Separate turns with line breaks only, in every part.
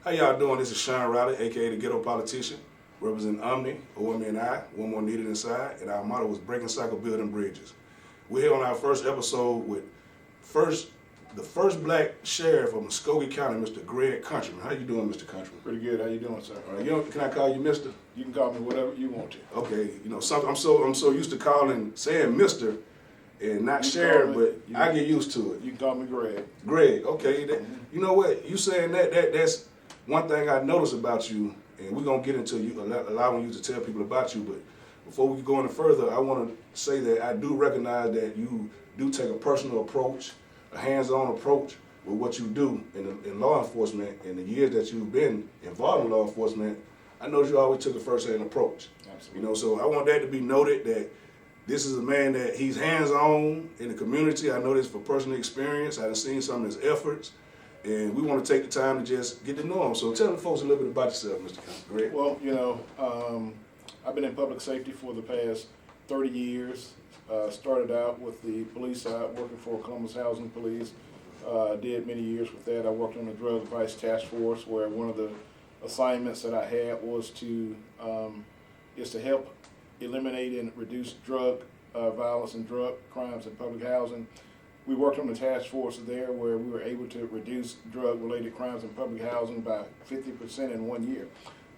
How y'all doing? This is Sean Riley, aka the Ghetto Politician, representing O.M.N.I, O.M.N.I, one more needed inside, and our motto was breaking cycle, building bridges. We're here on our first episode with the first black sheriff of Muskogee County, Mr. Greg Countryman. How you doing, Mr. Countryman?
Pretty good. How you doing, sir?
Can I call you Mr.?
You can call me whatever you want to.
Okay, I'm so used to saying Mr. and not sheriff, but I get used to it.
You can call me Greg.
Greg, okay. You know what? You saying that's one thing I noticed about you, and we're gonna get into you allowing you to tell people about you. But before we go any further, I want to say that I do recognize that you do take a personal approach, a hands-on approach with what you do in law enforcement. In the years that you've been involved in law enforcement, I know you always took a first-hand approach.
Absolutely.
So I want that to be noted that this is a man that he's hands-on in the community. I know this for personal experience. I've seen some of his efforts, and we want to take the time to just get to know him. So tell the folks a little bit about yourself, Mr. Greg.
Well, I've been in public safety for the past 30 years. Started out with the police side, working for Columbus Housing Police. Did many years with that. I worked on the Drug Advice Task Force, where one of the assignments that I had was to help eliminate and reduce drug violence and drug crimes in public housing. We worked on the task force there where we were able to reduce drug-related crimes in public housing by 50% in 1 year.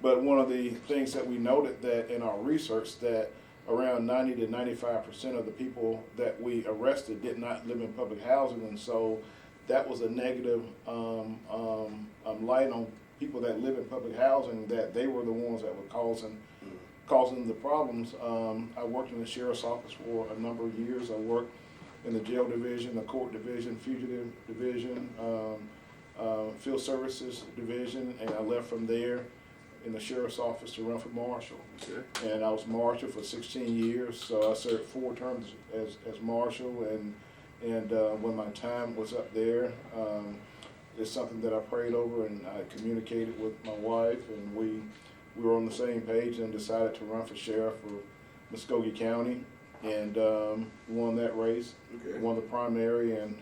But one of the things that we noted that in our research that around 90 to 95% of the people that we arrested did not live in public housing, and so that was a negative light on people that live in public housing, that they were the ones that were causing the problems. I worked in the sheriff's office for a number of years. I worked in the jail division, the court division, fugitive division, field services division, and I left from there in the sheriff's office to run for marshal. Okay. And I was marshal for 16 years, so I served 4 terms as marshal, and when my time was up there, it's something that I prayed over and I communicated with my wife, and we were on the same page and decided to run for sheriff for Muskogee County, and won that race, okay. Won the primary, and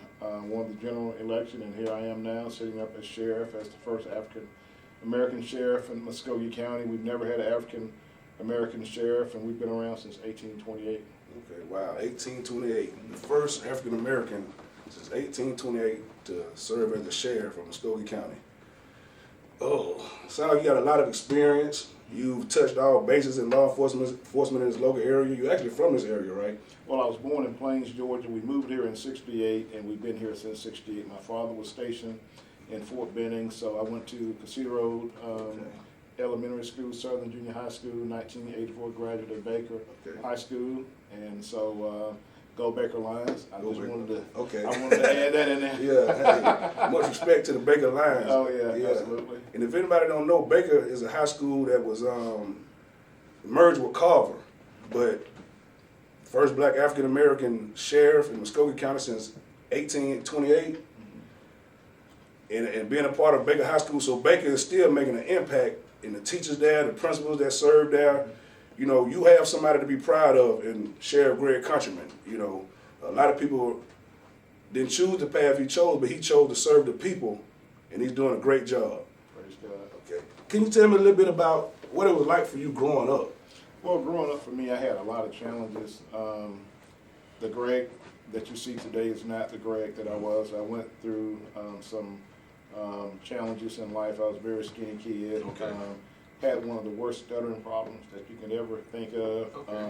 won the general election, and here I am now sitting up as sheriff, as the first African-American sheriff in Muskogee County. We've never had an African-American sheriff, and we've been around since 1828.
Okay, wow, 1828. The first African-American since 1828 to serve as the sheriff of Muskogee County. Oh, sounds like you got a lot of experience. You've touched all bases in law enforcement in this local area. You're actually from this area, right?
Well, I was born in Plains, Georgia. We moved here in '68, and we've been here since '68. My father was stationed in Fort Benning, so I went to Casita Road Elementary School, Southern Junior High School, 1984 graduate of Baker High School, and so go Baker Lions. I wanted to add that in there.
Yeah, hey, much respect to the Baker Lions.
Oh yeah, absolutely.
And if anybody don't know, Baker is a high school that was merged with Carver, but first black African American sheriff in Muskogee County since 1828, and being a part of Baker High School, so Baker is still making an impact in the teachers there, the principals that serve there. You know, you have somebody to be proud of in Sheriff Greg Countryman. You know, a lot of people didn't choose the path he chose, but he chose to serve the people, and he's doing a great job.
Praise God.
Okay. Can you tell me a little bit about what it was like for you growing up?
Well, growing up for me, I had a lot of challenges. The Greg that you see today is not the Greg that I was. I went through some challenges in life. I was a very skinny kid.
Okay.
Had one of the worst stuttering problems that you can ever think of. Okay.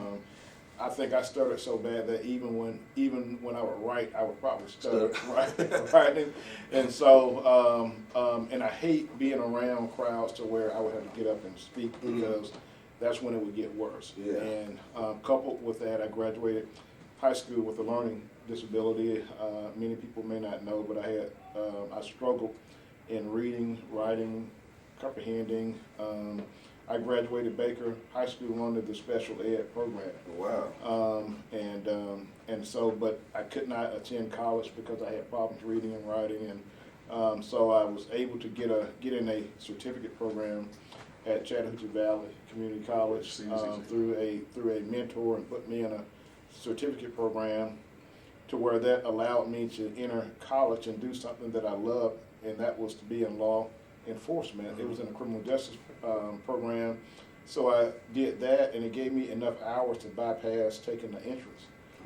I think I stuttered so bad that even when I would write, I would probably stutter. Right. And so, and I hate being around crowds to where I would have to get up and speak, because that's when it would get worse. Yeah. And coupled with that, I graduated high school with a learning disability. Many people may not know, but I struggled in reading, writing, comprehending. I graduated Baker High School under the special ed program.
Wow.
And so, but I could not attend college because I had problems reading and writing, and so I was able to get in a certificate program at Chattahoochee Valley Community College through a mentor, and put me in a certificate program to where that allowed me to enter college and do something that I loved, and that was to be in law enforcement. It was in a criminal justice program. So I did that, and it gave me enough hours to bypass taking the entrance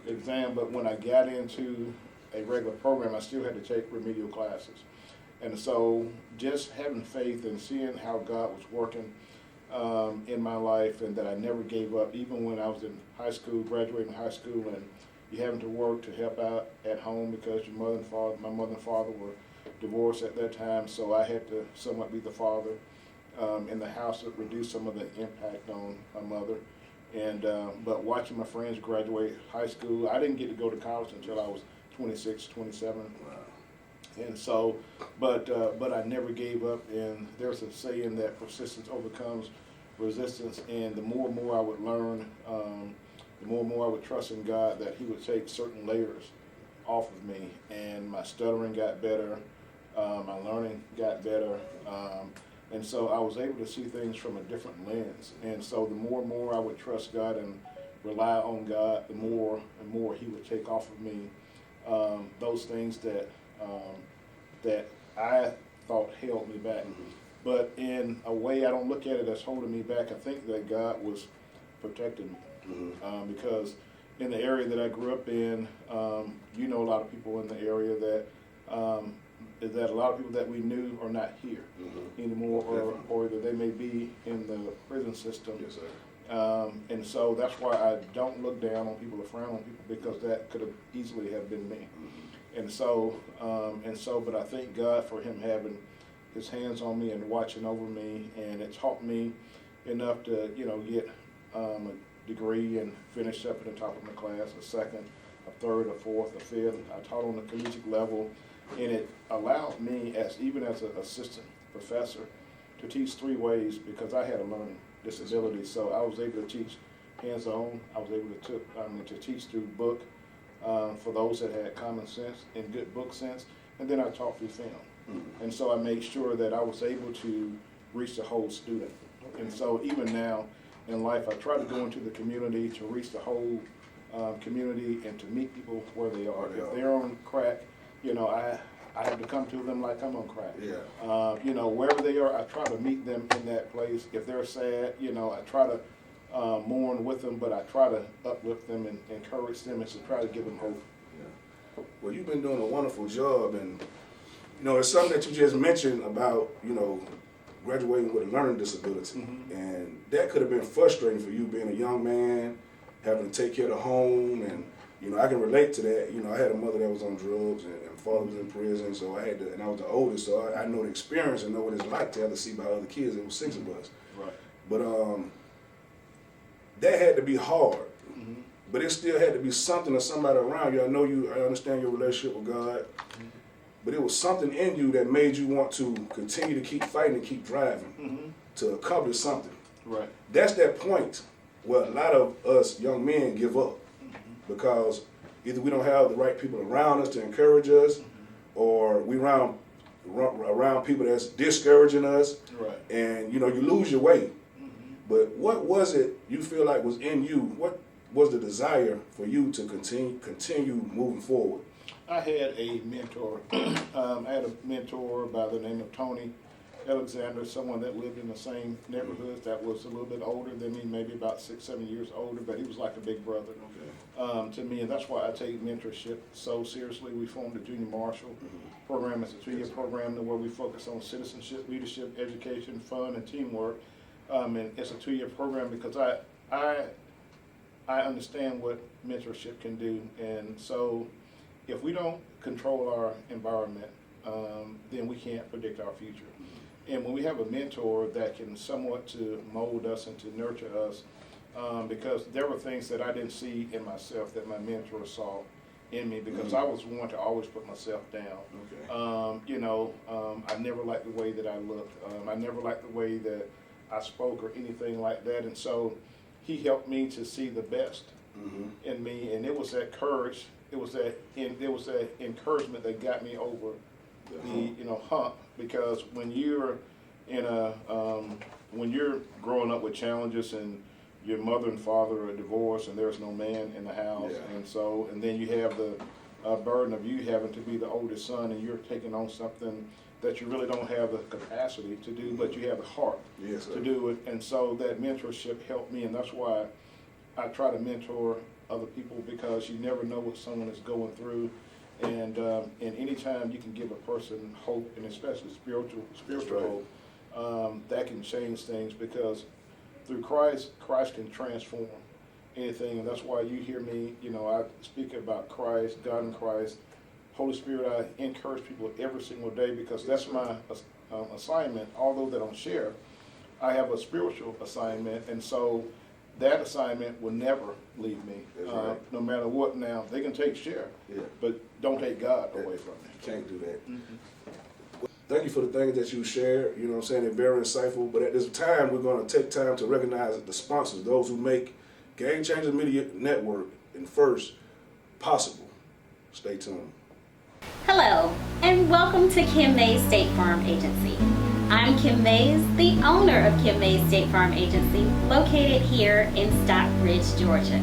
exam. But when I got into a regular program, I still had to take remedial classes. And so just having faith and seeing how God was working in my life, and that I never gave up, even when I was in high school, graduating high school, and you having to work to help out at home because my mother and father were divorced at that time, so I had to somewhat be the father in the house to reduce some of the impact on my mother. And but watching my friends graduate high school, I didn't get to go to college until I was 26, 27.
Wow.
And so, but I never gave up. And there's a saying that persistence overcomes resistance. And the more and more I would learn, the more and more I would trust in God that He would take certain layers off of me. And my stuttering got better, my learning got better, and so I was able to see things from a different lens. And so the more and more I would trust God and rely on God, the more and more He would take off of me those things that that I thought held me back.
Mm-hmm.
But in a way, I don't look at it as holding me back. I think that God was protecting me.
Mm-hmm.
Because in the area that I grew up in, you know, a lot of people in the area that a lot of people that we knew are not here anymore, or that they may be in the prison system.
Yes, sir.
And so that's why I don't look down on people or frown on people, because that could have easily have been me. And so, but I thank God for Him having His hands on me and watching over me, and it taught me enough to, you know, get a degree and finish up at the top of my class, a second, a third, a fourth, a fifth. I taught on the collegiate level, and it allowed me, even as an assistant professor, to teach 3 ways, because I had a learning disability. So I was able to teach hands-on. I was able to teach through book for those that had common sense and good book sense, and then I taught through film. And so I made sure that I was able to reach the whole student. And so even now in life, I try to go into the community to reach the whole community and to meet people where they are. If they're on crack, you know, I have to come to them like I'm on crack.
Yeah.
You know, wherever they are, I try to meet them in that place. If they're sad, you know, I try to mourn with them, but I try to uplift them and encourage them and to try to give them hope.
Yeah. Well, you've been doing a wonderful job, and you know, it's something that you just mentioned about, you know, graduating with a learning disability, and that could have been frustrating for you being a young man, having to take care of the home, and you know, I can relate to that. You know, I had a mother that was on drugs, and father was in prison, so I had to, and I was the oldest, so I know the experience and know what it's like to have to see about other kids. There was 6 of us.
Right.
But that had to be hard. But it still had to be something or somebody around you. I understand your relationship with God, but it was something in you that made you want to continue to keep fighting and keep driving to accomplish something.
Right.
That's that point where a lot of us young men give up, because either we don't have the right people around us to encourage us, or we around people that's discouraging us,
Right.
and you know, you lose your way. But what was it you feel like was in you? What was the desire for you to continue moving forward?
I had a mentor. I had a mentor by the name of Tony Alexander, someone that lived in the same neighborhood, that was a little bit older than me, maybe about 6, 7 years older, but he was like a big brother to me, and that's why I take mentorship so seriously. We formed a junior marshal program. It's a 2-year program where we focus on citizenship, leadership, education, fun, and teamwork. And it's a 2-year program because I understand what mentorship can do, and so if we don't control our environment, then we can't predict our future. And when we have a mentor that can somewhat to mold us and to nurture us, because there were things that I didn't see in myself that my mentor saw in me, because I was one to always put myself down. You know, I never liked the way that I looked. I never liked the way that I spoke or anything like that. And so he helped me to see the best in me, and it was that courage. It was that encouragement that got me over the hump. Because when you're in when you're growing up with challenges and your mother and father are divorced and there's no man in the house, and then you have the burden of you having to be the oldest son, and you're taking on something that you really don't have the capacity to do, but you have the heart
Yes, sir.
to do it. And so that mentorship helped me, and that's why I try to mentor other people, because you never know what someone is going through. And any time you can give a person hope, and especially spiritual hope, that can change things, because through Christ can transform anything. And that's why you hear me, I speak about Christ, God in Christ, Holy Spirit. I encourage people every single day, because that's my assignment. Although they don't share, I have a spiritual assignment, and so that assignment will never leave me, no matter what. Now, they can take share, but don't take God away from me.
You can't do that. Mm-hmm. Thank you for the things that you shared. You know what I'm saying? They're very insightful. But at this time, we're going to take time to recognize the sponsors, those who make Game Changer Media Network and First possible. Stay tuned.
Hello, and welcome to Kim Mays State Farm Agency. I'm Kim Mays, the owner of Kim Mays State Farm Agency, located here in Stockbridge, Georgia.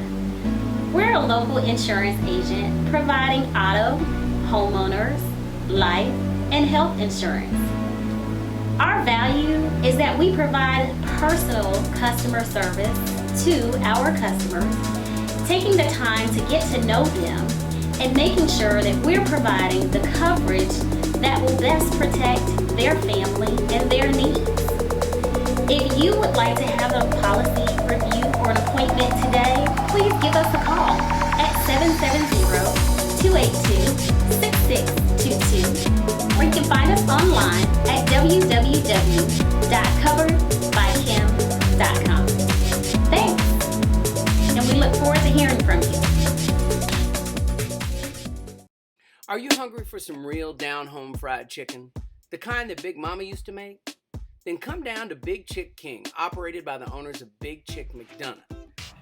We're a local insurance agent providing auto, homeowners, life, and health insurance. Our value is that we provide personal customer service to our customers, taking the time to get to know them and making sure that we're providing the coverage that will best protect their family and their needs. If you would like to have a policy review or an appointment today, please give us a call at 770-282-6622, or you can find us online at www.coveredbykim.com. Thanks, and we look forward to hearing from you.
Are you hungry for some real down-home fried chicken? The kind that Big Mama used to make? Then come down to Big Chick King, operated by the owners of Big Chick McDonough.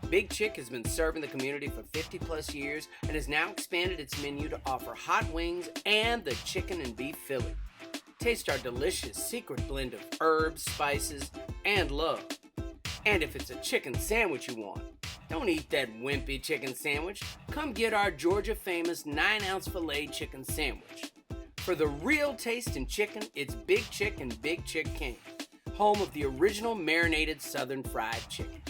Big Chick has been serving the community for 50 plus years and has now expanded its menu to offer hot wings and the chicken and beef Philly. Taste our delicious secret blend of herbs, spices, and love. And if it's a chicken sandwich you want, don't eat that wimpy chicken sandwich. Come get our Georgia famous 9-ounce filet chicken sandwich. For the real taste in chicken, it's Big Chick and Big Chick King, home of the original marinated southern fried chicken.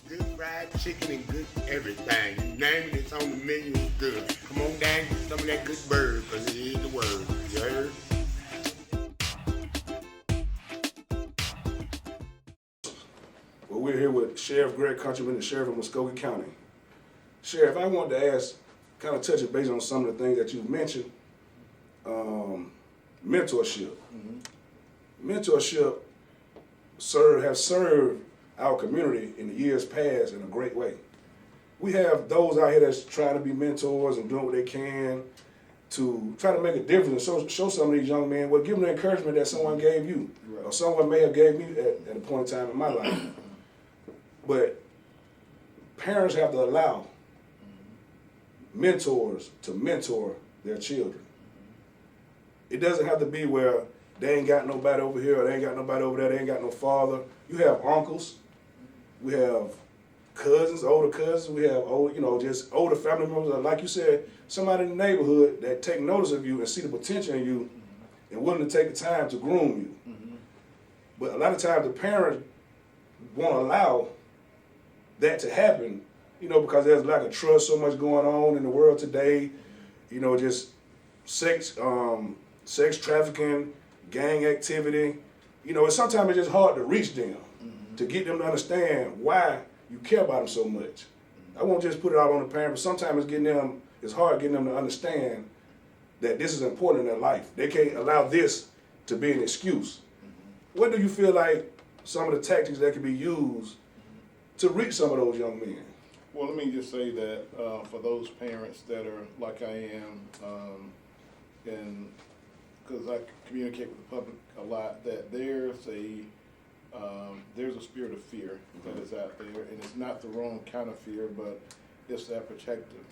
Good fried chicken and good everything. You name it, it's on the menu, it's good. Come on down and get some of that good bird, because it is the word. You heard?
Well, we're here with Sheriff Greg Countryman, the Sheriff of Muskogee County. Sheriff, I wanted to ask, kind of touch it based on some of the things that you've mentioned. Mentorship. Mm-hmm. Mentorship have served our community in the years past in a great way. We have those out here that's trying to be mentors and doing what they can to try to make a difference and show some of these young men, well, give them the encouragement that someone gave you, or someone may have gave me at a point in time in my life. But parents have to allow mentors to mentor their children. It doesn't have to be where they ain't got nobody over here, or they ain't got nobody over there, they ain't got no father. You have uncles, we have cousins, older cousins, we have just older family members, like you said, somebody in the neighborhood that take notice of you and see the potential in you and willing to take the time to groom you. Mm-hmm. But a lot of times the parents won't allow that to happen, because there's lack of trust, so much going on in the world today, just sex trafficking, gang activity. Sometimes it's just hard to reach them, to get them to understand why you care about them so much. I won't just put it out on the parent, but sometimes it's hard getting them to understand that this is important in their life. They can't allow this to be an excuse. What do you feel like some of the tactics that can be used to reach some of those young men?
Well, let me just say that for those parents that are like I am, and because I communicate with the public a lot, that there's a spirit of fear that is out there, and it's not the wrong kind of fear, but it's that protective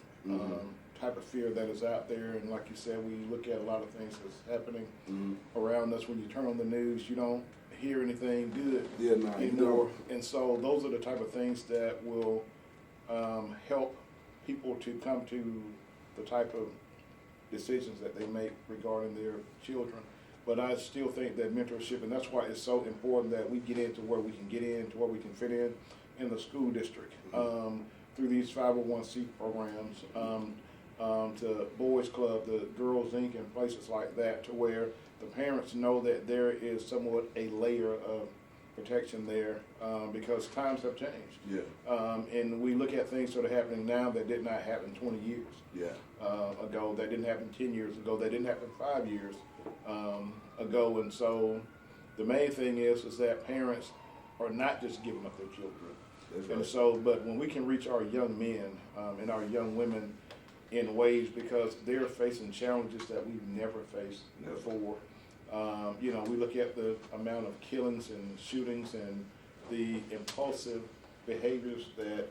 type of fear that is out there. And like you said, we look at a lot of things that's happening around us. When you turn on the news, you don't hear anything good anymore. And so those are the type of things that will help people to come to the type of decisions that they make regarding their children. But I still think that mentorship, and that's why it's so important that we get into where we can get in, to where we can fit in the school district, through these 501c programs, to Boys Club, the Girls Inc., and places like that, to where the parents know that there is somewhat a layer of protection there, because times have changed.
Yeah.
And we look at things that are happening now that did not happen 20 years ago, that didn't happen 10 years ago, that didn't happen 5 years ago. And so the main thing is that parents are not just giving up their children.
That's
And
right.
so, but when we can reach our young men and our young women in ways, because they're facing challenges that we've never faced before. You know, we look at the amount of killings and shootings and the impulsive behaviors that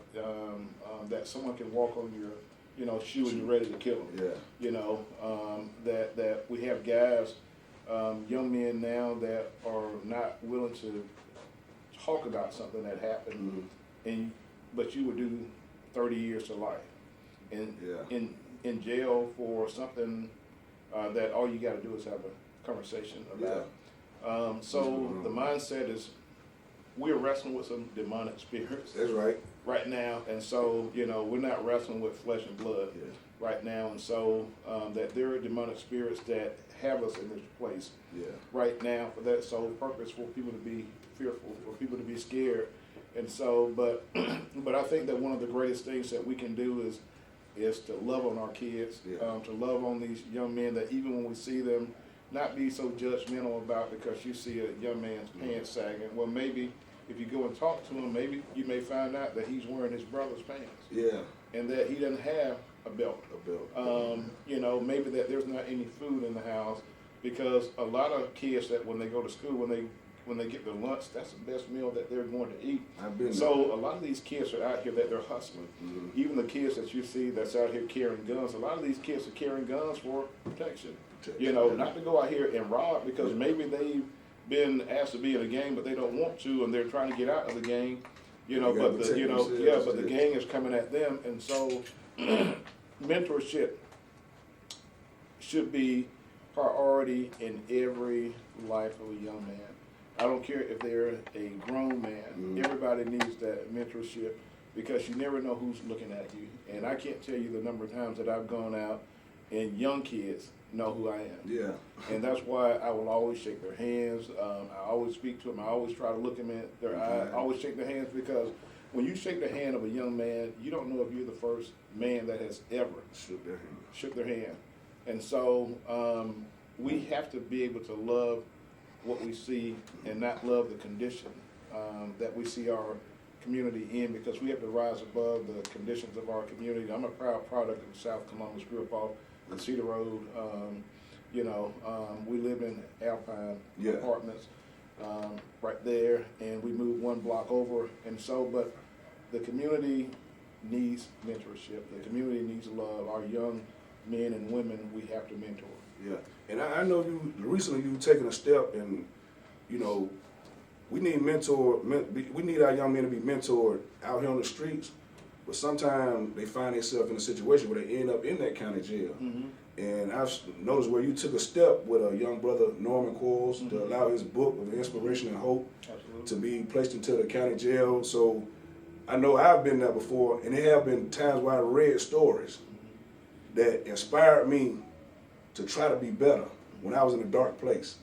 that someone can walk on your, you know, shoe and you're ready to kill them.
Yeah.
You know, that we have guys, young men now that are not willing to talk about something that happened, but you would do 30 years to life, and in jail for something that all you got to do is have a conversation about. So the mindset is we're wrestling with some demonic spirits.
That's right.
Right now, and so, you know, we're not wrestling with flesh and blood right now, and so that there are demonic spirits that have us in this place right now for that sole purpose, for people to be fearful, for people to be scared. And so, but I think that one of the greatest things that we can do is to love on our kids, to love on these young men, that even when we see them, not be so judgmental about because you see a young man's pants sagging. Well, maybe if you go and talk to him, maybe you may find out that he's wearing his brother's pants.
Yeah.
And that he doesn't have a belt. You know, maybe that there's not any food in the house, because a lot of kids that when they go to school, when they get their lunch, that's the best meal that they're going to eat. So a lot of these kids are out here that they're hustling. Even the kids that you see that's out here carrying guns, a lot of these kids are carrying guns for protection. You know, not to go out here and rob, because maybe they've been asked to be in a gang, but they don't want to, and they're trying to get out of the gang. You know, but the but the gang is coming at them, and so mentorship should be priority in every life of a young man. I don't care if they're a grown man. Everybody needs that mentorship, because you never know who's looking at you. And I can't tell you the number of times that I've gone out and young kids know who I am.
Yeah.
And that's why I will always shake their hands. I always speak to them. I always try to look them in their eye. I always shake their hands, because when you shake the hand of a young man, you don't know if you're the first man that has ever shook their hand. And so we have to be able to love what we see and not love the condition that we see our community in, because we have to rise above the conditions of our community. I'm a proud product of South Columbus, grew up off the Cedar Road. We live in Alpine apartments right there, and we moved one block over. And so, but the community needs mentorship. The community needs love. Our young men and women, we have to mentor.
Yeah, and I know recently you've taken a step, and you know, we need we need our young men to be mentored out here on the streets, but sometimes they find themselves in a situation where they end up in that county jail. And I've noticed where you took a step with a young brother, Norman Quarles, to allow his book of inspiration and hope to be placed into the county jail. So I know I've been there before, and there have been times where I read stories that inspired me to try to be better when I was in a dark place,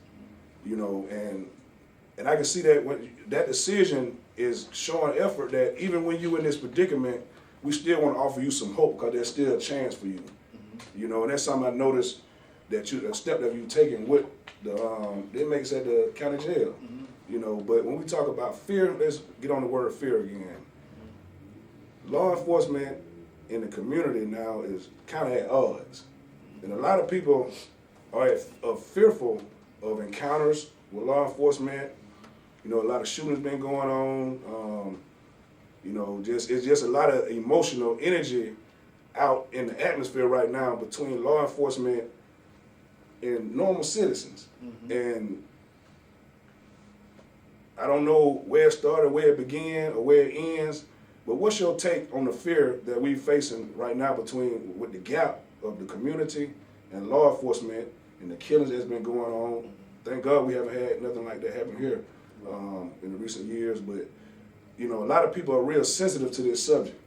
you know, and I can see that when that decision is showing effort, that even when you're in this predicament, we still want to offer you some hope, because there's still a chance for you, you know, and that's something I noticed that a step that you've taken with the inmates at the county jail, you know. But when we talk about fear, let's get on the word fear again. Law enforcement in the community now is kind of at odds. And a lot of people are fearful of encounters with law enforcement. You know, a lot of shootings been going on. You know, it's just a lot of emotional energy out in the atmosphere right now between law enforcement and normal citizens. And I don't know where it started, where it began, or where it ends, but what's your take on the fear that we're facing right now with the gap of the community and law enforcement and the killings that's been going on thank God we haven't had nothing like that happen here in the recent years. But you know, a lot of people are real sensitive to this subject.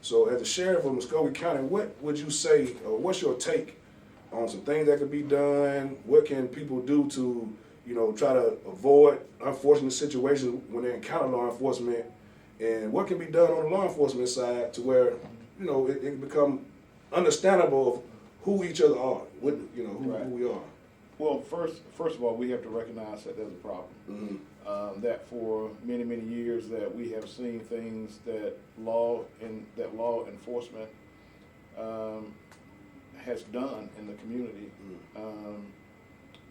So, as the sheriff of Muskogee County, what would you say, or what's your take on some things that could be done? What can people do to, you know, try to avoid unfortunate situations when they encounter law enforcement? And what can be done on the law enforcement side to where, you know, it become understandable of who each other are, what, you know, who we are?
Well, first of all, we have to recognize that there's a problem. That for many, many years that we have seen things that law enforcement has done in the community,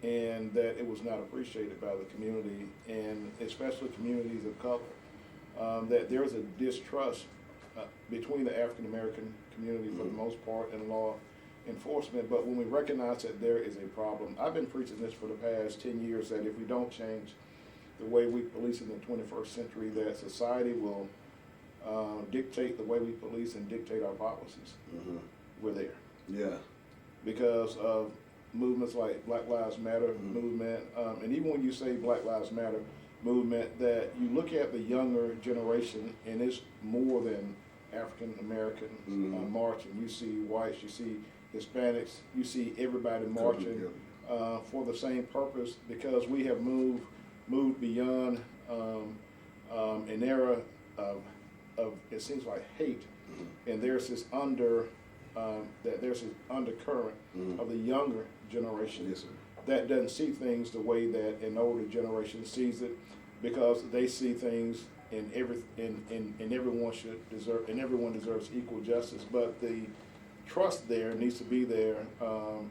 and that it was not appreciated by the community, and especially communities of color. That there is a distrust between the African American community for the most part and law enforcement. But when we recognize that there is a problem, I've been preaching this for the past 10 years, that if we don't change the way we police in the 21st century, that society will dictate the way we police and dictate our policies. We're there.
Yeah.
Because of movements like Black Lives Matter movement, and even when you say Black Lives Matter movement, that you look at the younger generation, and it's more than African Americans marching. You see whites, you see Hispanics, you see everybody marching for the same purpose, because we have moved beyond an era of it seems like hate, and there's this undercurrent of the younger generation that doesn't see things the way that an older generation sees it, because they see things and everyone deserves equal justice. But the trust there needs to be there,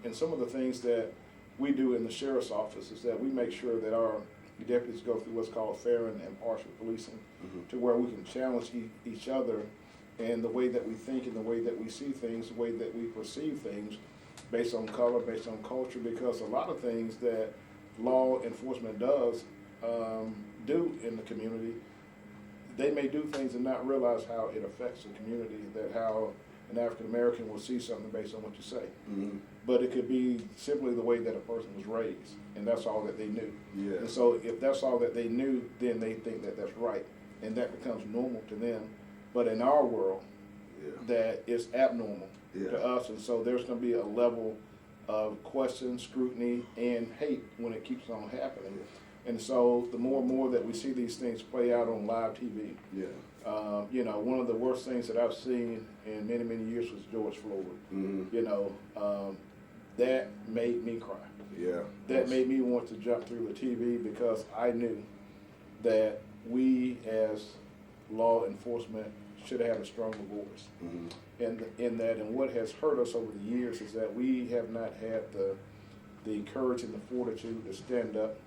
and some of the things that we do in the sheriff's office is that we make sure that our deputies go through what's called fair and impartial policing, to where we can challenge each other and the way that we think and the way that we see things, the way that we perceive things, based on color, based on culture, because a lot of things that law enforcement does do in the community, they may do things and not realize how it affects the community, that how an African American will see something based on what you say. But it could be simply the way that a person was raised, and that's all that they knew. And so if that's all that they knew, then they think that that's right, and that becomes normal to them. But in our world, that is abnormal to us, and so there's going to be a level of question, scrutiny, and hate when it keeps on happening. And so the more and more that we see these things play out on live TV, you know, one of the worst things that I've seen in many, many years was George Floyd. You know, that made me cry. That made me want to jump through the TV, because I knew that we as law enforcement should have had a stronger voice. And what has hurt us over the years is that we have not had the courage and the fortitude to stand up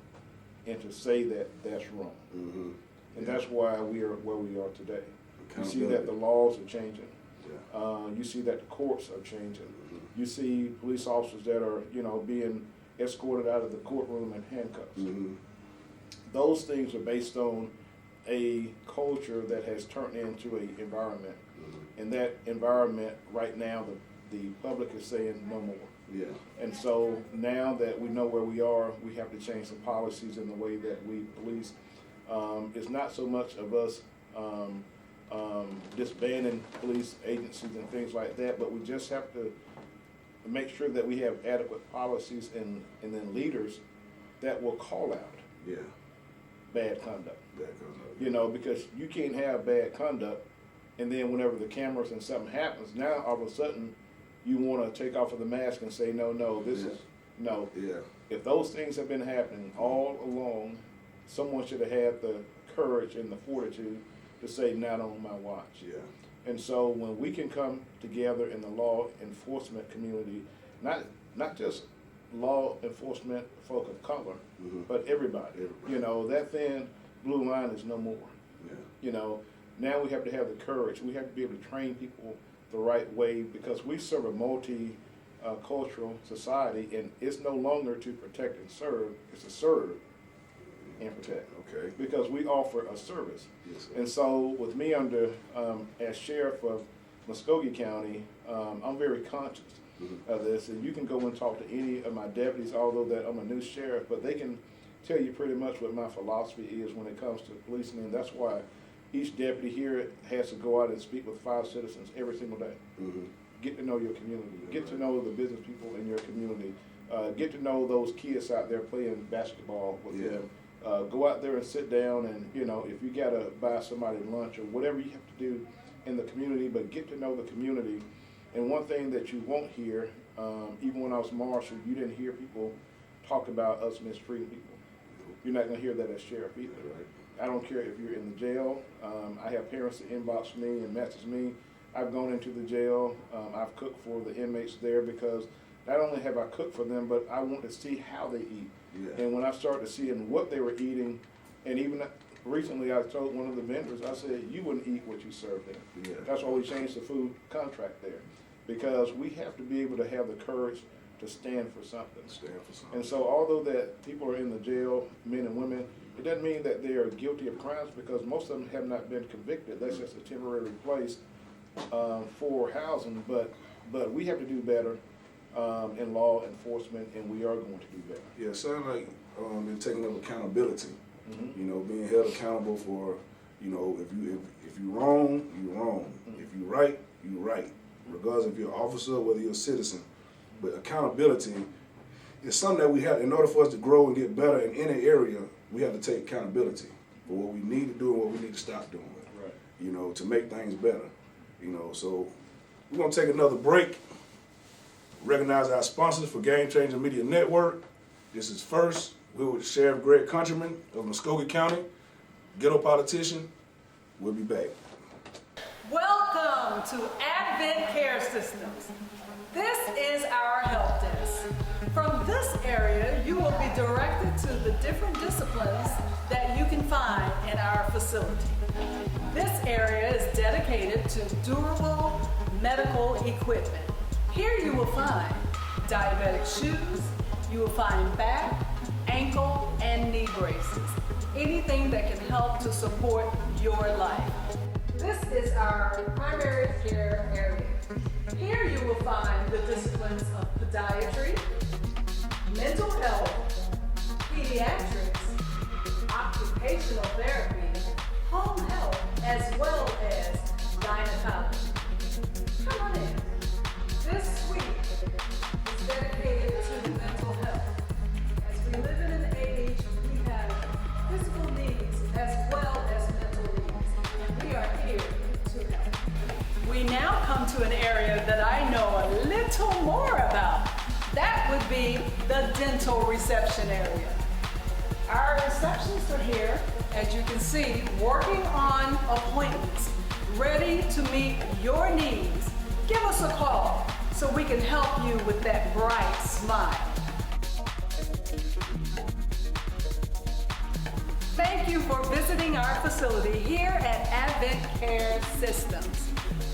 and to say that that's wrong. And that's why we are where we are today. You see that the laws are changing. You see that the courts are changing. You see police officers that are, you know, being escorted out of the courtroom in handcuffs. Those things are based on a culture that has turned into an environment. And that environment right now, the public is saying no more. And so now that we know where we are, we have to change the policies and the way that we police. It's not so much of us disbanding police agencies and things like that, but we just have to make sure that we have adequate policies and then leaders that will call out bad conduct. You know, because you can't have bad conduct, and then whenever the cameras and something happens, now all of a sudden you want to take off of the mask and say, no, this is, no. If those things have been happening all along, someone should have had the courage and the fortitude to say, not on my watch. And so when we can come together in the law enforcement community, not just law enforcement folk of color, but everybody. You know, that thin blue line is no more. You know, now we have to have the courage. We have to be able to train people the right way, because we serve a multi-cultural society, and it's no longer to protect and serve, it's to serve and protect. Because we offer a service. And so with me under, as sheriff of Muskogee County, I'm very conscious this, and you can go and talk to any of my deputies, although that I'm a new sheriff, but they can tell you pretty much what my philosophy is when it comes to policing, and that's why each deputy here has to go out and speak with 5 citizens every single day. Get to know your community, get to know the business people in your community, get to know those kids out there playing basketball with them. Go out there and sit down, and if you gotta buy somebody lunch or whatever you have to do in the community, but get to know the community. And one thing that you won't hear, even when I was marshal, you didn't hear people talk about us mistreating people. You're not gonna hear that as sheriff either. I don't care if you're in the jail. I have parents that inbox me and message me. I've gone into the jail. I've cooked for the inmates there because not only have I cooked for them, but I want to see how they eat. And when I started seeing what they were eating, and even recently I told one of the vendors, I said, you wouldn't eat what you served them. That's why we changed the food contract there, because we have to be able to have the courage to stand for something. And so although that people are in the jail, men and women, it doesn't mean that they are guilty of crimes, because most of them have not been convicted. That's just a temporary place for housing, but we have to do better in law enforcement, and we are going to do better.
Yeah, it sounds like in taking up accountability. Being held accountable for, if you wrong, you wrong. If you right, you right. Regardless if you're an officer, whether you're a citizen. But accountability is something that we have, in order for us to grow and get better in any area, we have to take accountability for what we need to do and what we need to stop doing. To make things better. So we're gonna take another break. Recognize our sponsors for Game Changer Media Network. This is First. We're with Sheriff Greg Countryman of Muskogee County, Ghetto politician. We'll be back.
Welcome to Advent Care Systems. This is our help desk. From this area, you will be directed to the different disciplines that you can find in our facility. This area is dedicated to durable medical equipment. Here you will find diabetic shoes, you will find back, ankle, and knee braces. Anything that can help to support your life. This is our primary care area. Here you will find the disciplines of podiatry, mental health, pediatrics, occupational therapy, home health, as well as gynecology. Come on in. This suite is dedicated to mental health. As we live in an age, we have physical needs as well as mental needs. We are here to help. We now come to an area that I know a little more about. That would be the dental reception area. Our receptionists are here, as you can see, working on appointments, ready to meet your needs. Give us a call so we can help you with that bright smile. Thank you for visiting our facility here at Advent Care Systems.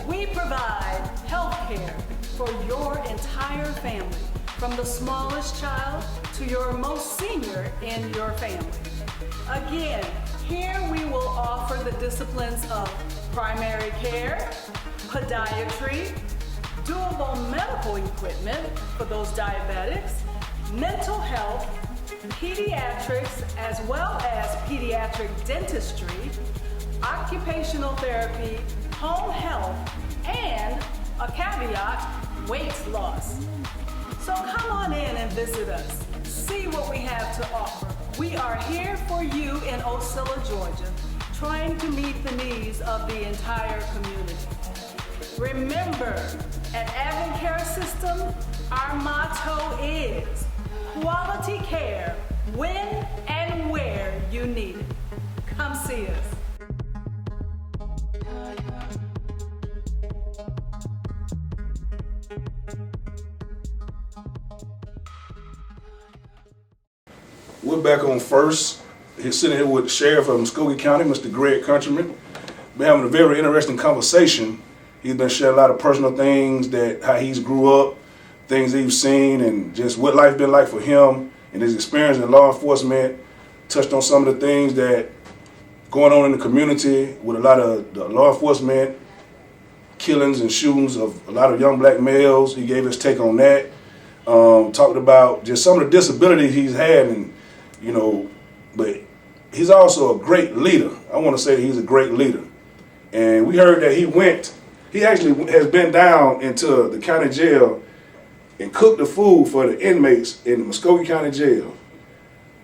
We provide health care for your entire family, from the smallest child to your most senior in your family. Again, here we will offer the disciplines of primary care, podiatry, durable medical equipment for those diabetics, mental health, pediatrics, as well as pediatric dentistry, occupational therapy, home health, and a caveat, weight loss. So come on in and visit us. See what we have to offer. We are here for you in Ocilla, Georgia, trying to meet the needs of the entire community. Remember, at Advent Care System, our motto is quality care when and where you need it. Come see us.
We're back on First. He's sitting here with the Sheriff of Muskogee County, Mr. Greg Countryman. We're having a very interesting conversation. He's been sharing a lot of personal things, that how he's grew up, things he's seen, and just what life's been like for him and his experience in law enforcement. Touched on some of the things that going on in the community with a lot of the law enforcement killings and shootings of a lot of young black males. He gave his take on that. Talked about just some of the disabilities he's had, and you know, but he's also a great leader. I want to say that he's a great leader. And we heard that he actually has been down into the county jail and cooked the food for the inmates in the Muskogee County Jail.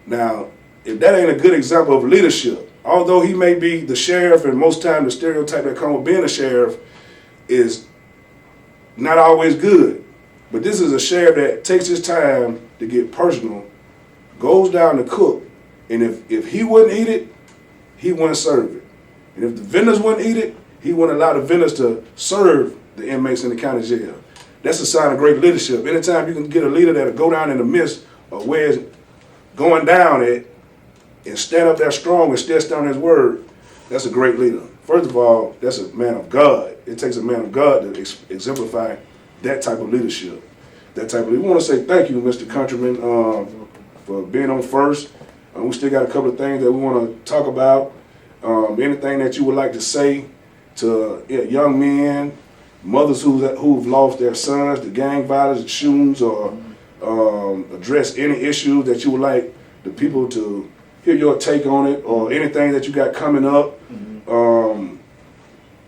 Now, if that ain't a good example of leadership, although he may be the sheriff, and most times the stereotype that comes with being a sheriff is not always good. But this is a sheriff that takes his time to get personal, goes down to cook, and if he wouldn't eat it, he wouldn't serve it. And if the vendors wouldn't eat it, he wouldn't allow the vendors to serve the inmates in the county jail. That's a sign of great leadership. Anytime you can get a leader that'll go down in the midst of where it's going down at and stand up there strong and still stand on his word, that's a great leader. First of all, that's a man of God. It takes a man of God to exemplify that type of leadership. We want to say thank you, Mr. Countryman, for being on first. We still got a couple of things that we want to talk about. Anything that you would like to say to young men, mothers who've lost their sons to gang violence, shootings, or address any issues that you would like the people to hear your take on it, or anything that you got coming up,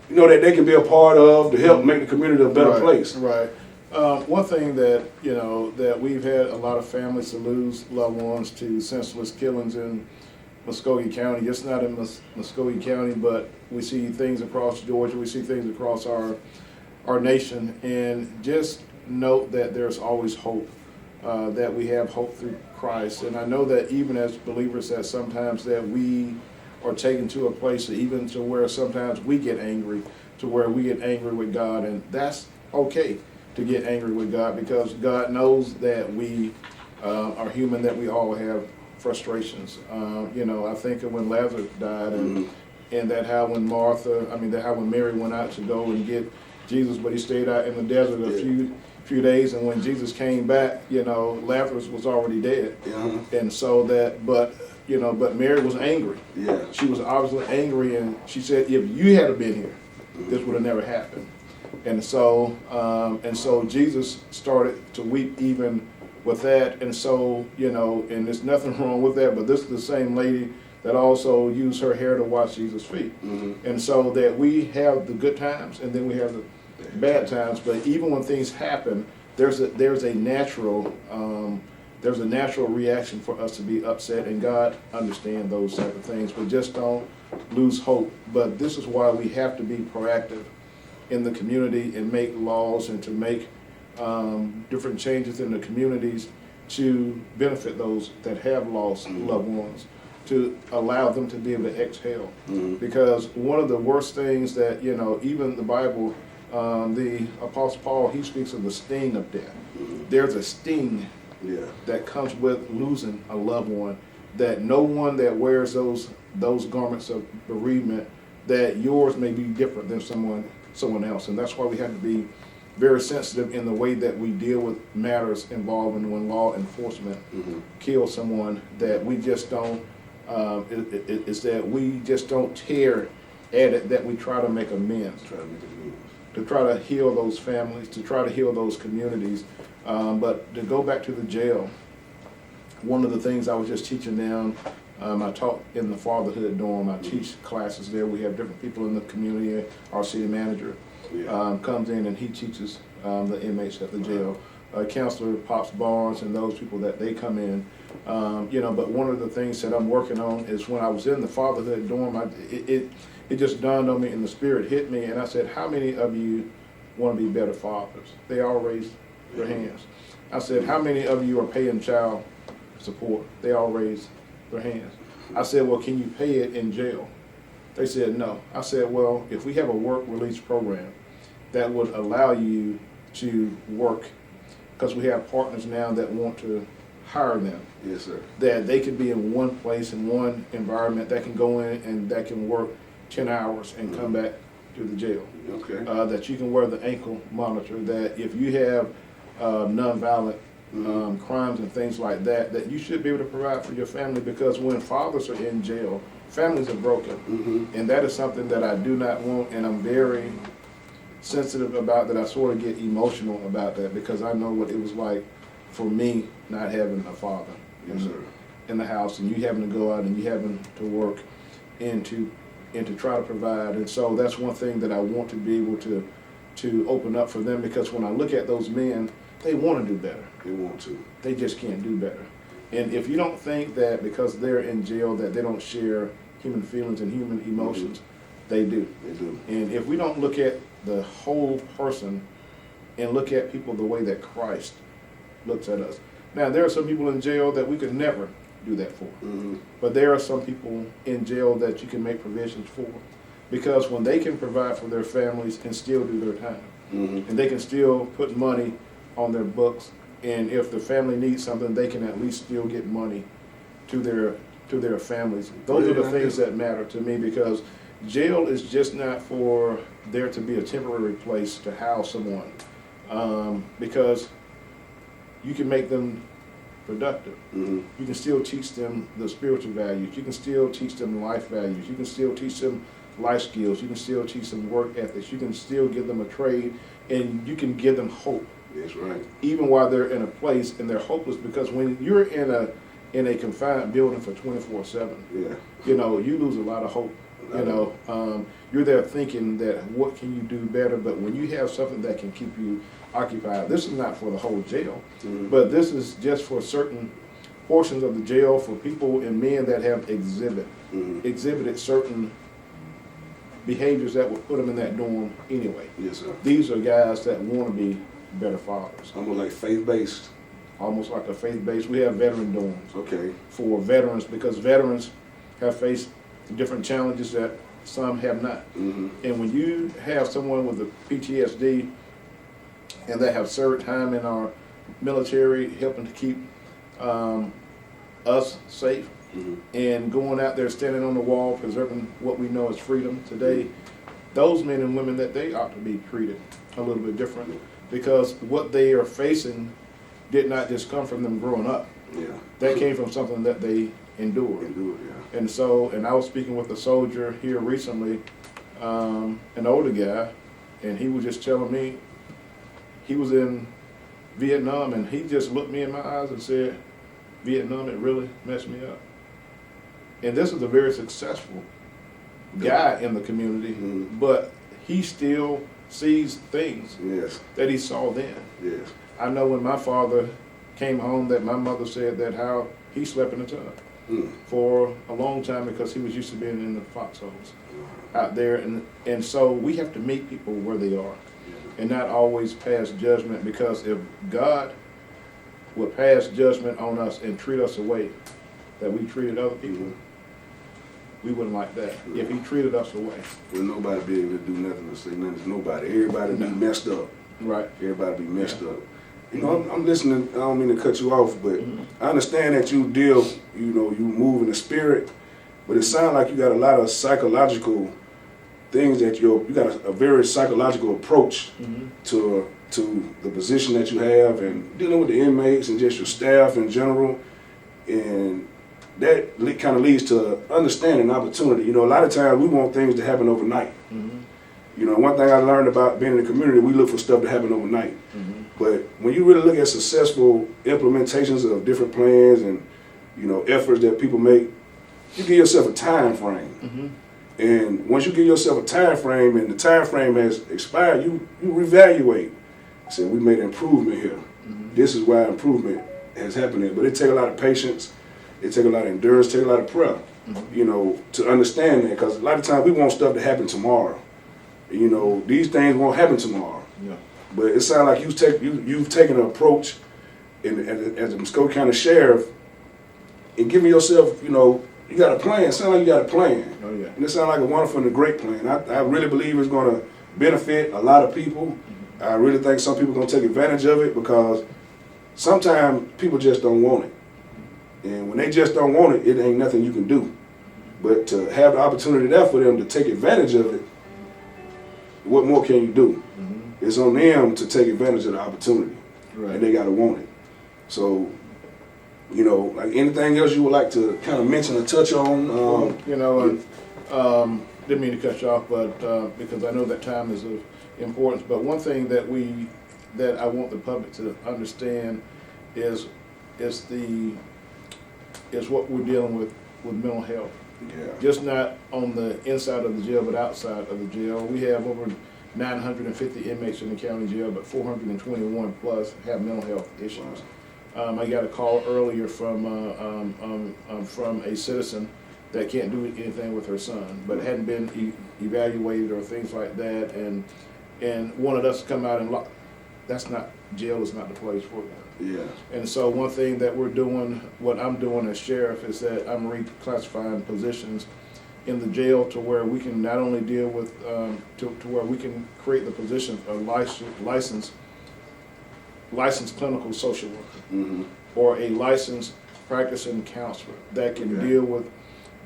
you know, that they can be a part of to help make the community a better place.
Right. One thing that, you know, that we've had a lot of families to lose loved ones to senseless killings in Muskogee County, just not in Muskogee County, but we see things across Georgia, we see things across our nation, and just note that there's always hope, that we have hope through Christ. And I know that even as believers, that sometimes that we are taken to a place even to where sometimes we get angry, to where we get angry with God, and that's okay to get angry with God, because God knows that we are human, that we all have frustrations. You know, I think of when Lazarus died, and that how when when Mary went out to go and get Jesus, but he stayed out in the desert a few days, and when Jesus came back, you know, Lazarus was already dead. And so but Mary was angry. She was obviously angry, and she said, if you had been here, this would have never happened. And so Jesus started to weep even with that. And so, you know, and there's nothing wrong with that, but this is the same lady that also used her hair to wash Jesus' feet. And so that we have the good times, and then we have the bad times. But even when things happen, there's a natural reaction for us to be upset, and God understands those type of things. But just don't lose hope. But this is why we have to be proactive in the community and make laws and to make different changes in the communities to benefit those that have lost loved ones, to allow them to be able to exhale. Because one of the worst things that, you know, even the Bible, the Apostle Paul, he speaks of the sting of death. There's a sting that comes with losing a loved one, that no one that wears those garments of bereavement, that yours may be different than someone else. And that's why we have to be very sensitive in the way that we deal with matters involving when law enforcement kills someone, that we just don't we just don't tear at it, that we try to make amends, to try to heal those families, to try to heal those communities. But to go back to the jail, one of the things I was just teaching down, I taught in the fatherhood dorm. I teach classes there. We have different people in the community. Our city manager comes in and he teaches the inmates at the jail. Counselor Pops Barnes and those people that they come in. You know, but one of the things that I'm working on is when I was in the fatherhood dorm, it just dawned on me, and the Spirit hit me, and I said, how many of you want to be better fathers? They all raised their hands. I said, how many of you are paying child support? They all raised their hands. I said, well, can you pay it in jail? They said no. I said, well, if we have a work release program that would allow you to work, because we have partners now that want to hire them.
Yes, sir.
That they could be in one place, in one environment, that can go in and that can work 10 hours and come back to the jail.
Okay.
That you can wear the ankle monitor, that if you have nonviolent crimes and things like that, that you should be able to provide for your family, because when fathers are in jail, families are broken. And that is something that I do not want, and I'm very sensitive about that. I sort of get emotional about that because I know what it was like for me not having a father
Yes, sir.
in the house, and you having to go out and you having to work and to try to provide. And so that's one thing that I want to be able to open up for them, because when I look at those men, they want to do better.
They want to.
They just can't do better. And if you don't think that because they're in jail that they don't share human feelings and human emotions, they do.
They do.
And if we don't look at the whole person and look at people the way that Christ looks at us. Now, there are some people in jail that we could never do that for.
Mm-hmm.
But there are some people in jail that you can make provisions for, because when they can provide for their families and still do their time,
Mm-hmm.
and they can still put money on their books, and if the family needs something, they can at least still get money to their families. Those are the things that matter to me, because jail is just not for there to be a temporary place to house someone, because you can make them productive.
Mm-hmm.
You can still teach them the spiritual values. You can still teach them life values. You can still teach them life skills. You can still teach them work ethics. You can still give them a trade, and you can give them hope.
That's right.
Even while they're in a place and they're hopeless, because when you're in a confined building for 24/7,
Yeah.
you know, you lose a lot of hope. You know, you're there thinking that what can you do better, but when you have something that can keep you occupied, this is not for the whole jail,
Mm-hmm.
but this is just for certain portions of the jail, for people and men that have
Mm-hmm.
exhibited certain behaviors that would put them in that dorm anyway.
Yes, sir.
These are guys that want to be better fathers,
Almost like faith-based.
almost like a faith-based. We have veteran dorms
Okay.
for veterans, because veterans have faced different challenges that some have not.
Mm-hmm.
And when you have someone with a PTSD and that have served time in our military, helping to keep us safe,
Mm-hmm.
and going out there standing on the wall, preserving what we know as freedom today, those men and women, that they ought to be treated a little bit different, because what they are facing did not just come from them growing up.
Yeah.
That came from something that they endured.
Can do it, yeah.
And so, and I was speaking with a soldier here recently, an older guy, and he was just telling me he was in Vietnam, and he just looked me in my eyes and said, Vietnam, it really messed me up. And this is a very successful guy in the community,
Mhm.
but he still sees things
Yes.
that he saw then.
Yes.
I know when my father came home that my mother said that how he slept in the tub
Mm.
for a long time, because he was used to being in the foxholes out there. And so we have to meet people where they are and not always pass judgment, because if God would pass judgment on us and treat us the way that we treated other people, we wouldn't like that. If he treated us away.
Will nobody be able to do nothing or say nothing to nobody. Everybody be messed up.
Right.
Everybody be messed up. You know, I'm listening. I don't mean to cut you off, but I understand that you deal, you know, you move in the spirit, but it sounds like you got a lot of psychological things that you got a very psychological approach to the position that you have, and dealing with the inmates and just your staff in general, and that kind of leads to understanding opportunity. You know, a lot of times we want things to happen overnight. You know, one thing I learned about being in the community, we look for stuff to happen overnight. But when you really look at successful implementations of different plans and, you know, efforts that people make, you give yourself a time frame. And once you give yourself a time frame and the time frame has expired, you reevaluate. Say, we made an improvement here. This is why improvement has happened here. But it takes a lot of patience. It takes a lot of endurance. It takes a lot of prayer, you know, to understand that. Because a lot of times we want stuff to happen tomorrow. You know, these things won't happen tomorrow.
Yeah.
But it sounds like you've taken an approach as a Muskogee County Sheriff and giving yourself, you know, you got a plan. It sounds like you got a plan.
Oh, yeah.
And it sounds like a wonderful and a great plan. I really believe it's going to benefit a lot of people. I really think some people are going to take advantage of it, because sometimes people just don't want it. And when they just don't want it, it ain't nothing you can do. But to have the opportunity there for them to take advantage of it, what more can you do? It's on them to take advantage of the opportunity.
Right.
And they got to want it. So, you know, like anything else you would like to kind of mention or touch on?
You know, Didn't mean to cut you off, but because I know that time is of importance. But one thing that I want the public to understand is what we're dealing with mental health.
Yeah.
Just not on the inside of the jail, but outside of the jail. We have over 950 inmates in the county jail, but 421 plus have mental health issues. I got a call earlier from a citizen that can't do anything with her son, but hadn't been evaluated or things like that, and wanted us to come out and lock. Jail is not the place for that.
Yeah.
And so one thing that we're doing, what I'm doing as sheriff, is that I'm reclassifying positions in the jail to where we can not only deal with, to where we can create the position of licensed clinical social worker, or a licensed practicing counselor that can deal with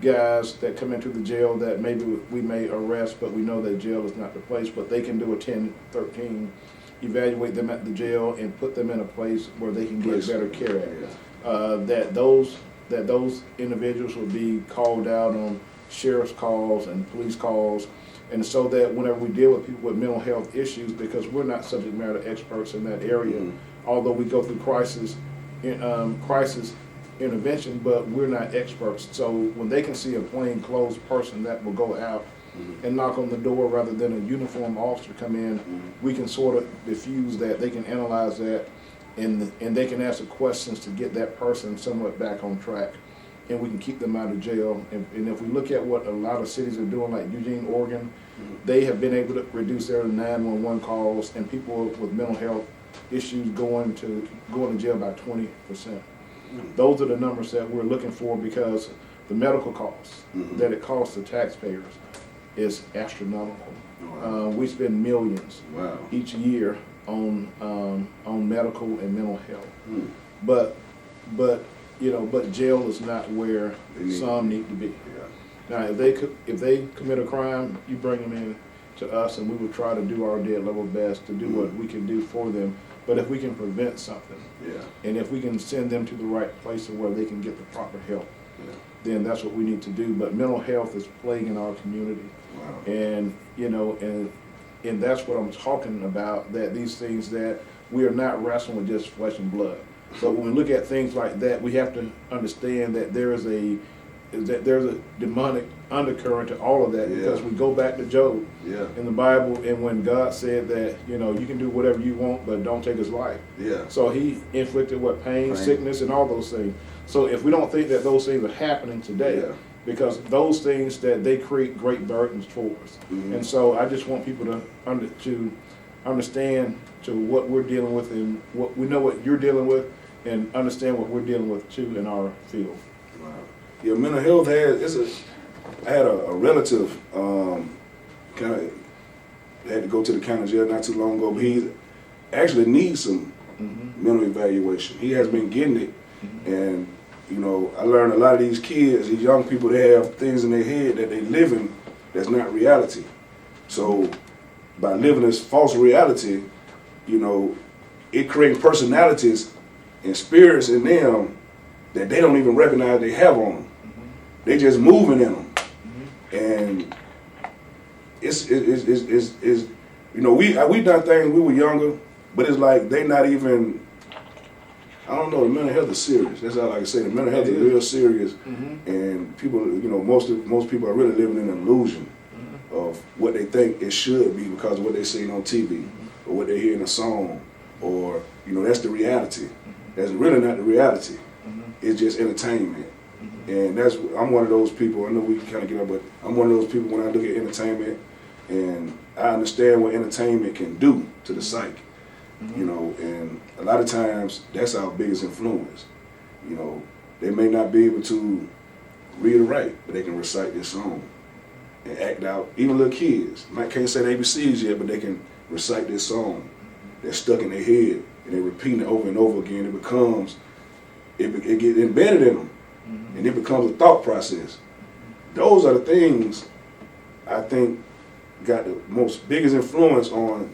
guys that come into the jail that maybe we may arrest, but we know that jail is not the place, but they can do a 10-13, evaluate them at the jail and put them in a place where they can get better care at. That those individuals will be called out on sheriff's calls and police calls, and so that whenever we deal with people with mental health issues, because we're not subject matter experts in that area, although we go through crisis intervention, but we're not experts. So when they can see a plainclothes person that will go out and knock on the door rather than a uniformed officer come in, we can sort of diffuse that. They can analyze that, and they can ask the questions to get that person somewhat back on track, and we can keep them out of jail. And if we look at what a lot of cities are doing, like Eugene, Oregon, they have been able to reduce their 911 calls and people with mental health issues going to jail by 20%. Those are the numbers that we're looking for, because the medical costs that it costs the taxpayers is astronomical.
Wow.
We spend millions each year on medical and mental health. But jail is not where some need to be. Now, if they commit a crime, you bring them in to us, and we will try to do our dead level best to do what we can do for them. But if we can prevent something, and if we can send them to the right place where they can get the proper help, then that's what we need to do. But mental health is plaguing our community, and and that's what I'm talking about. That these things that we are not wrestling with just flesh and blood. So when we look at things like that, we have to understand that there's a demonic undercurrent to all of that, because we go back to Job in the Bible, and when God said that you can do whatever you want, but don't take his life. So he inflicted pain, sickness, and all those things. So if we don't think that those things are happening today, because those things that they create great burdens for us, and so I just want people to understand to what we're dealing with, and what we know what you're dealing with, and understand what we're dealing with too in our field.
Yeah, mental health I had a relative kind of had to go to the county jail not too long ago, but he actually needs some mental evaluation. He has been getting it, and I learned a lot of these kids, these young people, they have things in their head that they live in that's not reality. So by living this false reality, it creates personalities and spirits in them that they don't even recognize they have on them. They just moving in them, and we done things when we were younger, but it's like they not even. I don't know. The mental health is serious. That's all I can say. The mental health is real serious, and people, most people are really living in an illusion of what they think it should be because of what they see on TV or what they hear in a song, or that's the reality. That's really not the reality. It's just entertainment. And I'm one of those people. I know we can kind of get up, but I'm one of those people when I look at entertainment, and I understand what entertainment can do to the psyche. And a lot of times that's our biggest influence. They may not be able to read or write, but they can recite this song and act out. Even little kids can't say the ABCs yet, but they can recite this song. They're stuck in their head, and they're repeating it over and over again. It gets embedded in them. And it becomes a thought process. Those are the things I think got the biggest influence on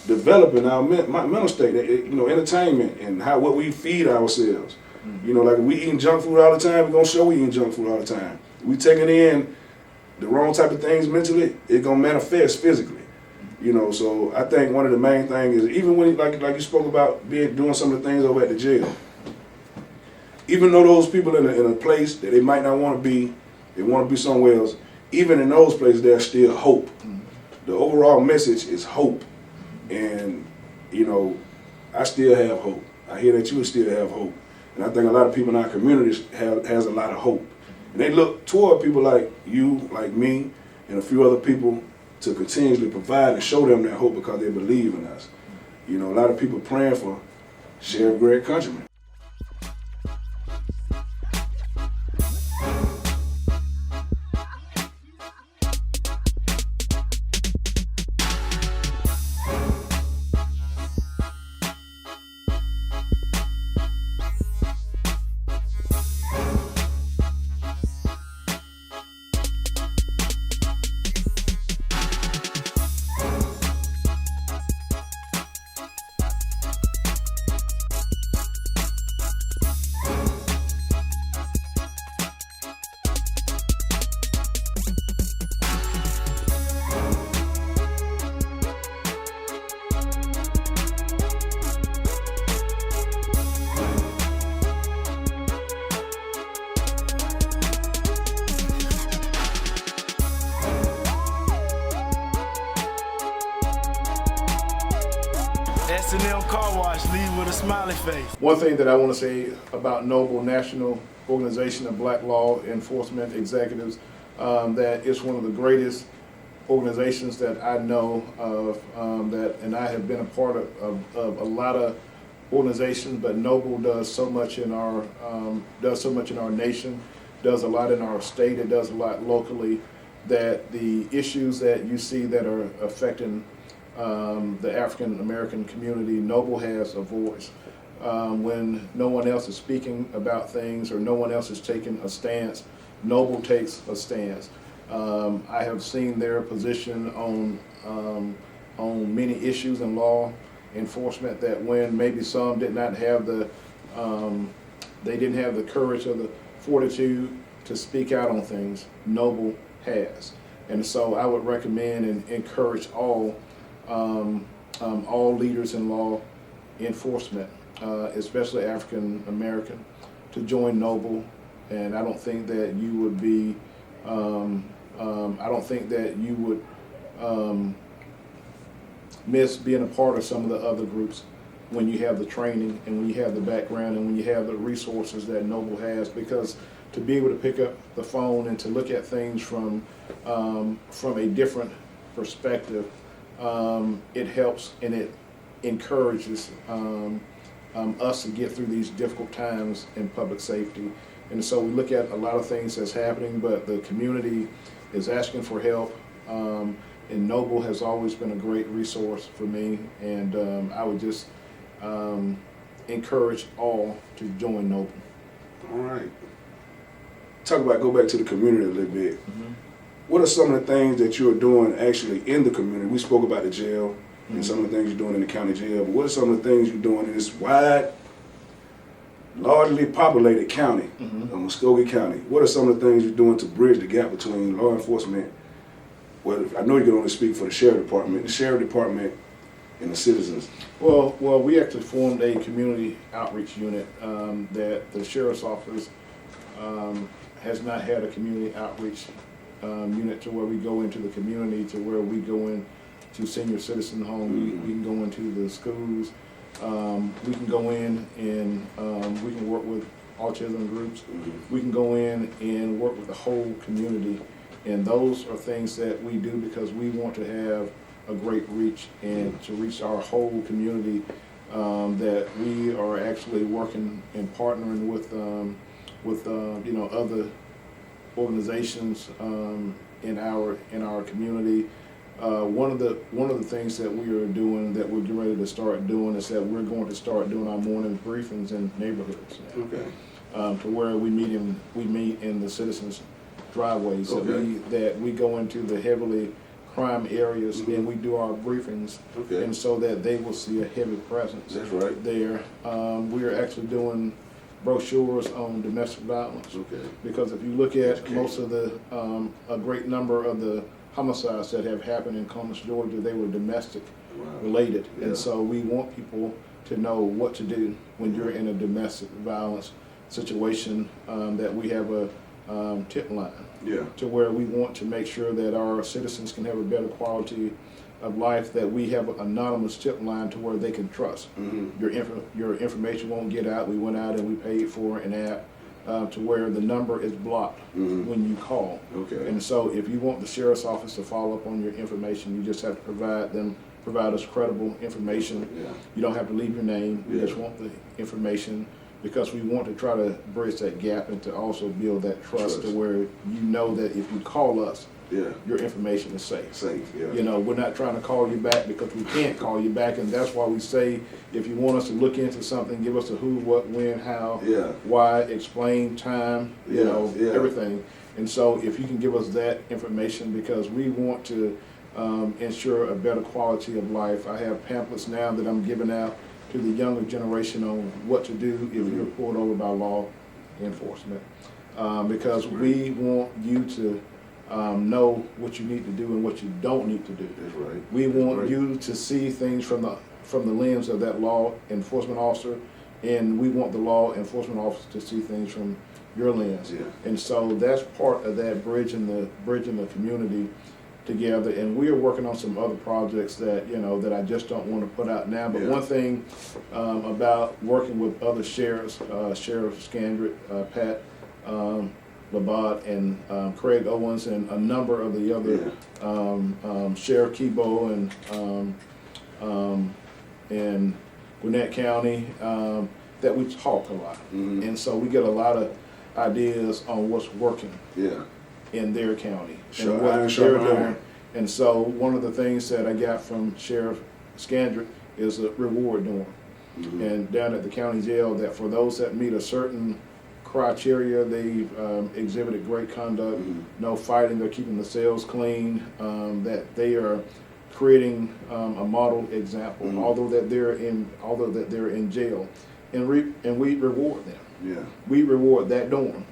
developing our mental state. Entertainment and what we feed ourselves. Like if we eating junk food all the time, we're gonna show we eating junk food all the time. We taking in the wrong type of things mentally, it's gonna manifest physically. You know, so I think one of the main things is, even when, like you spoke about doing some of the things over at the jail, even though those people in a place that they might not want to be, they want to be somewhere else, even in those places, there's still hope. The overall message is hope. And, you know, I still have hope. I hear that you still have hope. And I think a lot of people in our communities has a lot of hope. And they look toward people like you, like me, and a few other people to continuously provide and show them that hope because they believe in us. You know, a lot of people praying for Sheriff Greg Countryman.
S&M Car Wash, leave with a smiley face.
One thing that I want to say about Noble National Organization of Black Law Enforcement Executives, that it's one of the greatest organizations that I know of, and I have been a part of a lot of organizations, but Noble does so much in our nation, does a lot in our state, it does a lot locally, that the issues that you see that are affecting the African American community, Noble has a voice. When no one else is speaking about things or no one else is taking a stance, Noble takes a stance. I have seen their position on many issues in law enforcement, that when maybe some did not have the they didn't have the courage or the fortitude to speak out on things, Noble has. And so I would recommend and encourage all leaders in law enforcement, especially African American, to join Noble. And I don't think that you would be, I don't think that you would miss being a part of some of the other groups when you have the training and when you have the background and when you have the resources that Noble has, because to be able to pick up the phone and to look at things from a different perspective, it helps and it encourages us to get through these difficult times in public safety. And so we look at a lot of things that's happening, but the community is asking for help, and Noble has always been a great resource for me, and I would just encourage all to join Noble.
All right. Go back to the community a little bit. Mm-hmm. What are some of the things that you're doing actually in the community? We spoke about the jail and some of the things you're doing in the county jail, but what are some of the things you're doing in this wide, largely populated county, Muskogee County? What are some of the things you're doing to bridge the gap between law enforcement? Well, I know you can only speak for the sheriff department and the citizens.
Well, we actually formed a community outreach unit that the sheriff's office has not had a community outreach unit to where we go into the community, to where we go in to senior citizen homes, we can go into the schools, we can go in and we can work with autism groups, we can go in and work with the whole community, and those are things that we do because we want to have a great reach and to reach our whole community, that we are actually working and partnering with other organizations in our community. One of the things that we are doing, that we're getting ready to start doing, is that we're going to start doing our morning briefings in neighborhoods now. Okay. To where we meet in the citizens' driveways. Okay. That we go into the heavily crime areas and we do our briefings. Okay. And so that they will see a heavy presence. That's right. There. We are actually doing brochures on domestic violence.
Okay.
Because if you look at most of the, a great number of the homicides that have happened in Columbus, Georgia, they were domestic related.
Yeah.
And so we want people to know what to do when you're in a domestic violence situation, that we have a tip line.
Yeah.
To where we want to make sure that our citizens can have a better quality of life, that we have an anonymous tip line to where they can trust. Your information won't get out. We went out and we paid for an app to where the number is blocked when you call.
Okay.
And so if you want the sheriff's office to follow up on your information, you just have to provide us credible information.
Yeah.
You don't have to leave your name. We
Yeah.
just want the information, because we want to try to bridge that gap and to also build that trust to where you know that if you call us, your information is safe.
Safe, yeah.
You know, we're not trying to call you back because we can't call you back, and that's why we say, if you want us to look into something, give us the who, what, when, how, why, explain, time, you know, everything. And so if you can give us that information, because we want to ensure a better quality of life. I have pamphlets now that I'm giving out to the younger generation on what to do if you're pulled over by law enforcement, because we want you to know what you need to do and what you don't need to do.
That's right.
We want you to see things from the lens of that law enforcement officer, and we want the law enforcement officer to see things from your lens.
Yeah.
And so that's part of that bridging the community together. And we are working on some other projects that, you know, that I just don't want to put out now. But one thing about working with other sheriffs, Sheriff Scandrick, Pat Labat, and Craig Owens, and a number of the other Sheriff Kebo and Gwinnett County, that we talk a lot. And so we get a lot of ideas on what's working in their county and what they're doing. And so one of the things that I got from Sheriff Scandrick is a reward dorm. And down at the county jail, that for those that meet a certain criteria, they exhibited great conduct, no fighting, they're keeping the cells clean, that they are creating a model example, although that they're in jail, and we reward them. We reward that dorm.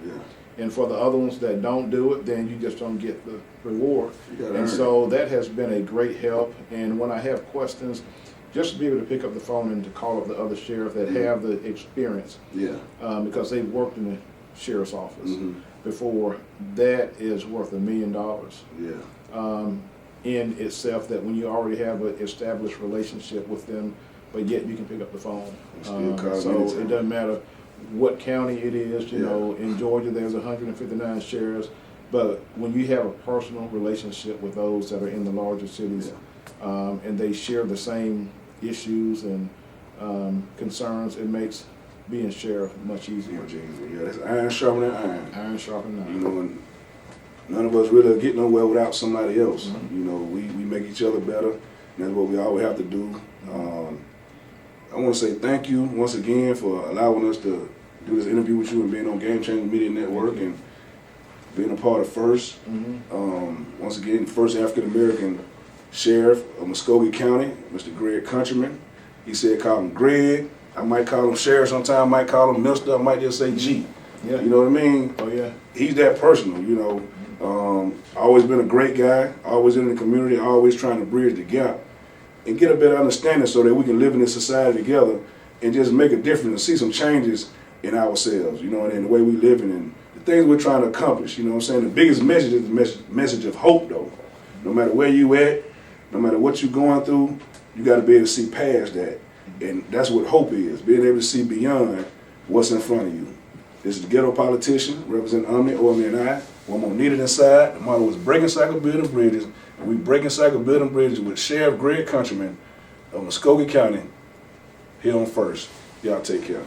And for the other ones that don't do it, then you just don't get the reward. And so that has been a great help. And when I have questions, just to be able to pick up the phone and to call up the other sheriff that have the experience, because they've worked in the sheriff's office before, that is worth $1 million in itself, that when you already have an established relationship with them, but yet you can pick up the phone. So it doesn't matter what county it is, you know, in Georgia there's 159 sheriffs, but when you have a personal relationship with those that are in the larger cities, and they share the same issues and concerns, it makes being sheriff much easier.
Yeah, that's iron sharpening iron.
Iron sharpening iron.
You know, and none of us really get nowhere without somebody else. You know, we make each other better, and that's what we always have to do. I want to say thank you once again for allowing us to do this interview with you and being on Game Changer Media Network and being a part of FIRST. Once again, first African American sheriff of Muskogee County, Mr. Greg Countryman. He said call him Greg. I might call him sheriff sometime, I might call him Mister, I might just say G. You know what I mean?
Oh yeah.
He's that personal, you know. Always been a great guy, always in the community, always trying to bridge the gap and get a better understanding so that we can live in this society together and just make a difference and see some changes in ourselves, you know, and the way we live and the things we're trying to accomplish, you know what I'm saying? The biggest message is the message of hope, though. No matter where you at, no matter what you're going through, you got to be able to see past that. And that's what hope is, being able to see beyond what's in front of you. This is the Ghetto Politician, representing O.M.N.I, O.M.N.I. One more needed inside. The motto was breaking cycle, building bridges. And we breaking cycle, building bridges with Sheriff Greg Countryman of Muskogee County here on FIRST. Y'all take care.